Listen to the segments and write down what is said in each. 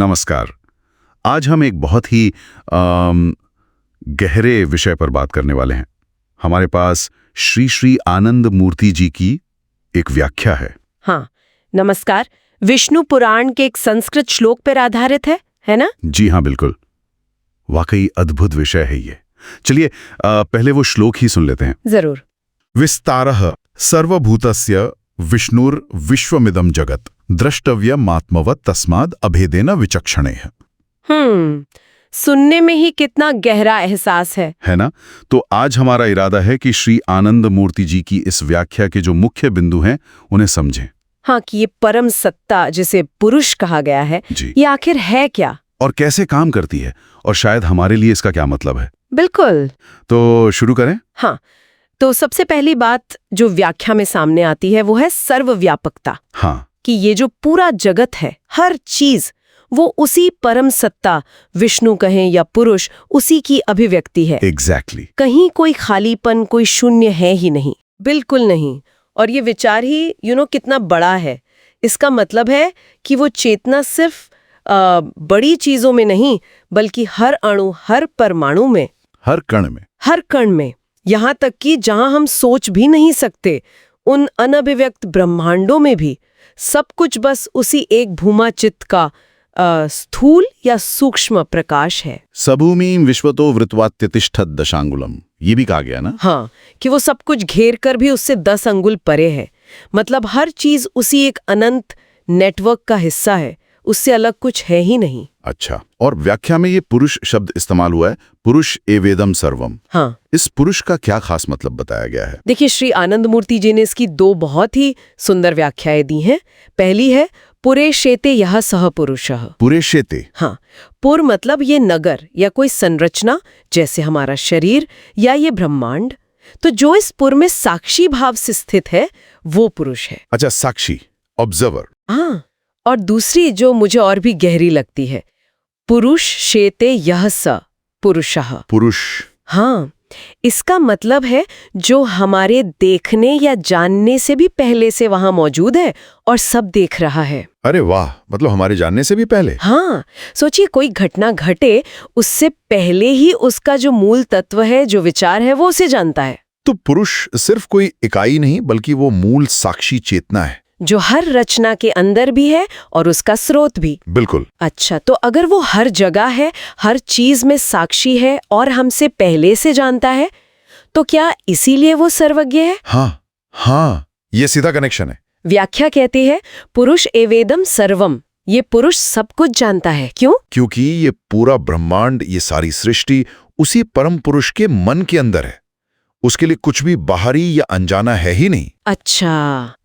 नमस्कार। आज हम एक बहुत ही गहरे विषय पर बात करने वाले हैं। हमारे पास श्री श्री आनंद मूर्ति जी की एक व्याख्या है। हाँ, नमस्कार। विष्णु पुराण के एक संस्कृत श्लोक पर आधारित है ना? जी हाँ, बिल्कुल। वाकई अद्भुत विषय है ये। चलिए पहले वो श्लोक ही सुन लेते हैं। जरूर। विस्तारः सर्वभूतस्य विष्णुर विश्वमिदं जगत द्रष्टव्यमात्मवत् तस्माद् अभेदेन विचक्षणेः। सुनने में ही कितना गहरा एहसास है ना? तो आज हमारा इरादा है कि श्री आनंद मूर्ति जी की इस व्याख्या के जो मुख्य बिंदु हैं उन्हें समझें। हाँ, कि ये परम सत्ता जिसे पुरुष कहा गया है, ये आखिर है क्या और कैसे काम करती है, और शायद हमारे लिए इसका क्या मतलब है। बिल्कुल। तो शुरू करें। हाँ, तो सबसे पहली बात जो व्याख्या में सामने आती है वो है सर्वव्यापकता। हाँ, कि ये जो पूरा जगत है, हर चीज, वो उसी परम सत्ता, विष्णु कहें या पुरुष, उसी की अभिव्यक्ति है। एग्जैक्टली। कहीं कोई खालीपन, कोई शून्य है ही नहीं, बिल्कुल नहीं। और ये विचार ही कितना बड़ा है। इसका मतलब है कि वो चेतना सिर्फ बड़ी चीजों में नहीं, बल्कि हर अणु, हर परमाणु में, हर कण में, यहाँ तक कि जहां हम सोच भी नहीं सकते, उन अनभिव्यक्त ब्रह्मांडों में भी सब कुछ बस उसी एक भूमा चित्त का स्थूल या सूक्ष्म प्रकाश है। सबूमीं विश्वतो वृत्वात्यतिष्ठत् दशांगुलम, ये भी कहा गया ना? हाँ, कि वो सब कुछ घेर कर भी उससे 10 अंगुल परे है। मतलब हर चीज उसी एक अनंत नेटवर्क का हिस्सा है, उससे अलग कुछ है ही नहीं। अच्छा, और व्याख्या में ये पुरुष शब्द इस्तेमाल हुआ है, पुरुष एवेदम सर्वम। हाँ, इस पुरुष का क्या खास मतलब बताया गया है? देखिए, श्री आनंद मूर्ति जी ने इसकी 2 बहुत ही सुंदर व्याख्याएं दी हैं। पहली है पुरे शेते यह सह पुरुषः। पुरे शेते। हाँ, पुर मतलब ये नगर या कोई संरचना, जैसे हमारा शरीर या ये ब्रह्मांड। तो जो इस पुर में साक्षी भाव से स्थित है वो पुरुष है। अच्छा, साक्षी, ऑब्जर्वर। हाँ, और दूसरी जो मुझे और भी गहरी लगती है, पुरुष शेते यह स पुरुषः। पुरुष। हाँ, इसका मतलब है जो हमारे देखने या जानने से भी पहले से वहां मौजूद है और सब देख रहा है। अरे वाह, मतलब हमारे जानने से भी पहले। हाँ, सोचिए कोई घटना घटे, उससे पहले ही उसका जो मूल तत्व है, जो विचार है, वो उसे जानता है। तो पुरुष सिर्फ कोई इकाई नहीं, बल्कि वो मूल साक्षी चेतना है जो हर रचना के अंदर भी है और उसका स्रोत भी। बिल्कुल। अच्छा, तो अगर वो हर जगह है, हर चीज में साक्षी है और हमसे पहले से जानता है, तो क्या इसीलिए वो सर्वज्ञ है? हाँ, ये सीधा कनेक्शन है। व्याख्या कहती है पुरुष एवेदम सर्वम, ये पुरुष सब कुछ जानता है। क्यों? क्योंकि ये पूरा ब्रह्मांड, ये सारी सृष्टि उसी परम पुरुष के मन के अंदर है। उसके लिए कुछ भी बाहरी या अनजाना है ही नहीं। अच्छा,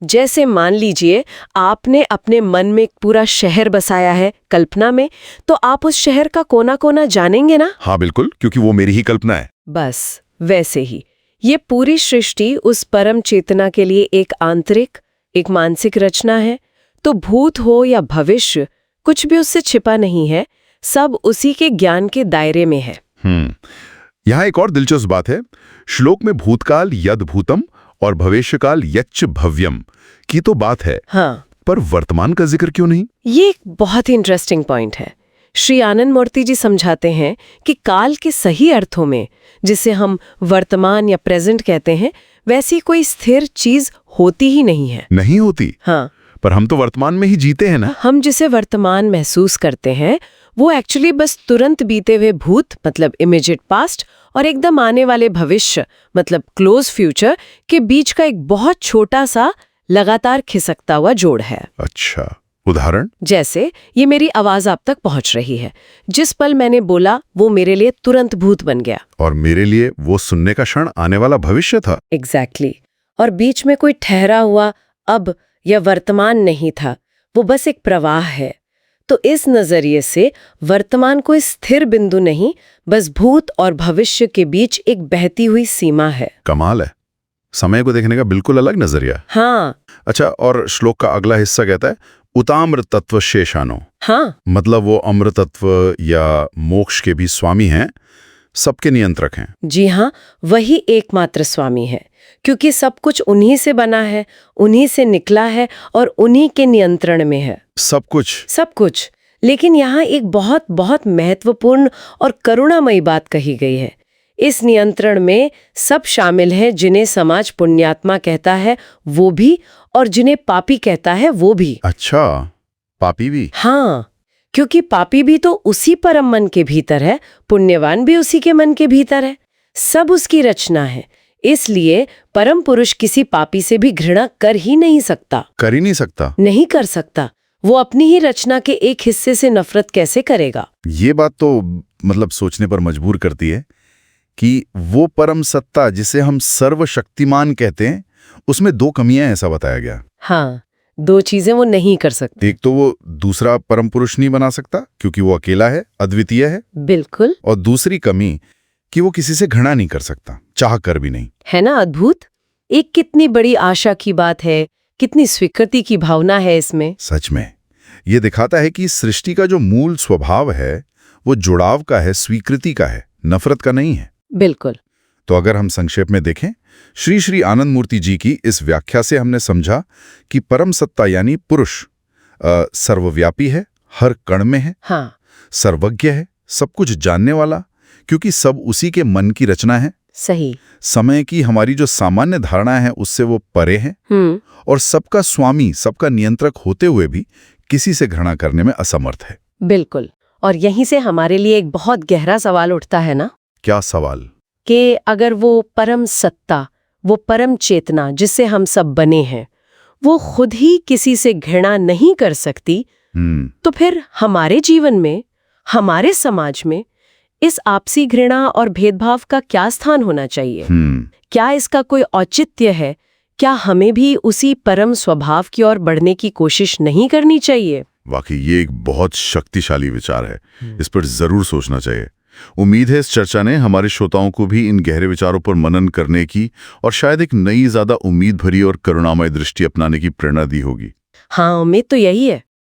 जैसे मान लीजिए आपने अपने मन में एक पूरा शहर बसाया है कल्पना में, तो आप उस शहर का कोना कोना जानेंगे ना? हाँ बिल्कुल, क्योंकि वो मेरी ही कल्पना है। बस वैसे ही ये पूरी सृष्टि उस परम चेतना के लिए एक आंतरिक, एक मानसिक रचना है। तो भूत हो या भविष्य, कुछ भी उससे छिपा नहीं है, सब उसी के ज्ञान के दायरे में है। यहाँ एक और दिलचस्प बात है। श्लोक में भूतकाल यद भूतम और भविष्यकाल यच्च भव्यम की तो बात है। हाँ, पर वर्तमान का जिक्र क्यों नहीं? ये एक बहुत ही इंटरेस्टिंग पॉइंट है। श्री आनंद मूर्ति जी समझाते हैं कि काल के सही अर्थों में, जिसे हम वर्तमान या प्रेजेंट कहते हैं, वैसी कोई स्थिर चीज होती ही नहीं है। नहीं होती? हाँ, पर हम तो वर्तमान में ही जीते हैं ना। हम जिसे वर्तमान महसूस करते हैं वो एक्चुअली बस तुरंत बीते हुए भूत मतलब इमीडिएट पास्ट और एकदम आने वाले भविष्य मतलब क्लोज फ्यूचर के बीच का एक बहुत छोटा सा लगातार खिसकता हुआ जोड़ है। अच्छा, उदाहरण? जैसे ये मेरी आवाज आप तक पहुंच रही है, जिस पल मैंने बोला वो मेरे लिए तुरंत भूत बन गया, और मेरे लिए वो सुनने का क्षण आने वाला भविष्य था। एग्जैक्टली। और बीच में कोई ठहरा हुआ अब या वर्तमान नहीं था, वो बस एक प्रवाह है। तो इस नजरिए से वर्तमान कोई स्थिर बिंदु नहीं, बस भूत और भविष्य के बीच एक बहती हुई सीमा है। कमाल है, समय को देखने का बिल्कुल अलग नजरिया। हाँ। अच्छा, और श्लोक का अगला हिस्सा कहता है उताम्र तत्व शेषानो। हाँ, मतलब वो अमृत तत्व या मोक्ष के भी स्वामी हैं, सबके नियंत्रक हैं। जी हाँ, वही एकमात्र स्वामी है, क्योंकि सब कुछ उन्हीं से बना है, उन्हीं से निकला है और उन्हीं के नियंत्रण में है। सब कुछ। लेकिन यहाँ एक बहुत बहुत महत्वपूर्ण और करुणामयी बात कही गई है। इस नियंत्रण में सब शामिल हैं, जिन्हें समाज पुण्यात्मा कहता है वो भी, और जिन्हें पापी कहता है वो भी। अच्छा, पापी भी? हाँ, क्योंकि पापी भी तो उसी परम मन के भीतर है, पुण्यवान भी उसी के मन के भीतर है, सब उसकी रचना है। इसलिए परम पुरुष किसी पापी से भी घृणा कर ही नहीं सकता। कर ही नहीं सकता? नहीं कर सकता। वो अपनी ही रचना के एक हिस्से से नफरत कैसे करेगा? ये बात तो मतलब सोचने पर मजबूर करती है कि वो परम सत्ता जिसे हम सर्वशक्तिमान कहते हैं, उसमें दो कमियां हैं, ऐसा बताया गया। हाँ, दो चीजें वो नहीं कर सकते। एक तो वो दूसरा परम पुरुष नहीं बना सकता क्योंकि वो अकेला है, अद्वितीय है। बिल्कुल। और दूसरी कमी कि वो किसी से घृणा नहीं कर सकता, चाह कर भी नहीं। है ना अद्भुत? एक कितनी बड़ी आशा की बात है, कितनी स्वीकृति की भावना है इसमें। सच में ये दिखाता है कि सृष्टि का जो मूल स्वभाव है वो जुड़ाव का है, स्वीकृति का है, नफरत का नहीं है। बिल्कुल। तो अगर हम संक्षेप में देखें, श्री श्री आनंद मूर्ति जी की इस व्याख्या से हमने समझा कि परम सत्ता यानी पुरुष सर्वव्यापी है, हर कण में है। हाँ, सर्वज्ञ है, सब कुछ जानने वाला, क्योंकि सब उसी के मन की रचना है। सही। समय की हमारी जो सामान्य धारणा है उससे वो परे है, और सबका स्वामी, सबका नियंत्रक होते हुए भी किसी से घृणा करने में असमर्थ है। बिल्कुल। और यहीं से हमारे लिए एक बहुत गहरा सवाल उठता है ना। क्या सवाल? कि अगर वो परम सत्ता, वो परम चेतना जिससे हम सब बने हैं, वो खुद ही किसी से घृणा नहीं कर सकती, तो फिर हमारे जीवन में, हमारे समाज में इस आपसी घृणा और भेदभाव का क्या स्थान होना चाहिए? क्या इसका कोई औचित्य है? क्या हमें भी उसी परम स्वभाव की ओर बढ़ने की कोशिश नहीं करनी चाहिए? वाकई ये एक बहुत शक्तिशाली विचार है, इस पर जरूर सोचना चाहिए। उम्मीद है इस चर्चा ने हमारे श्रोताओं को भी इन गहरे विचारों पर मनन करने की और शायद एक नई, ज्यादा उम्मीद भरी और करुणामय दृष्टि अपनाने की प्रेरणा दी होगी। हाँ, उम्मीद तो यही है।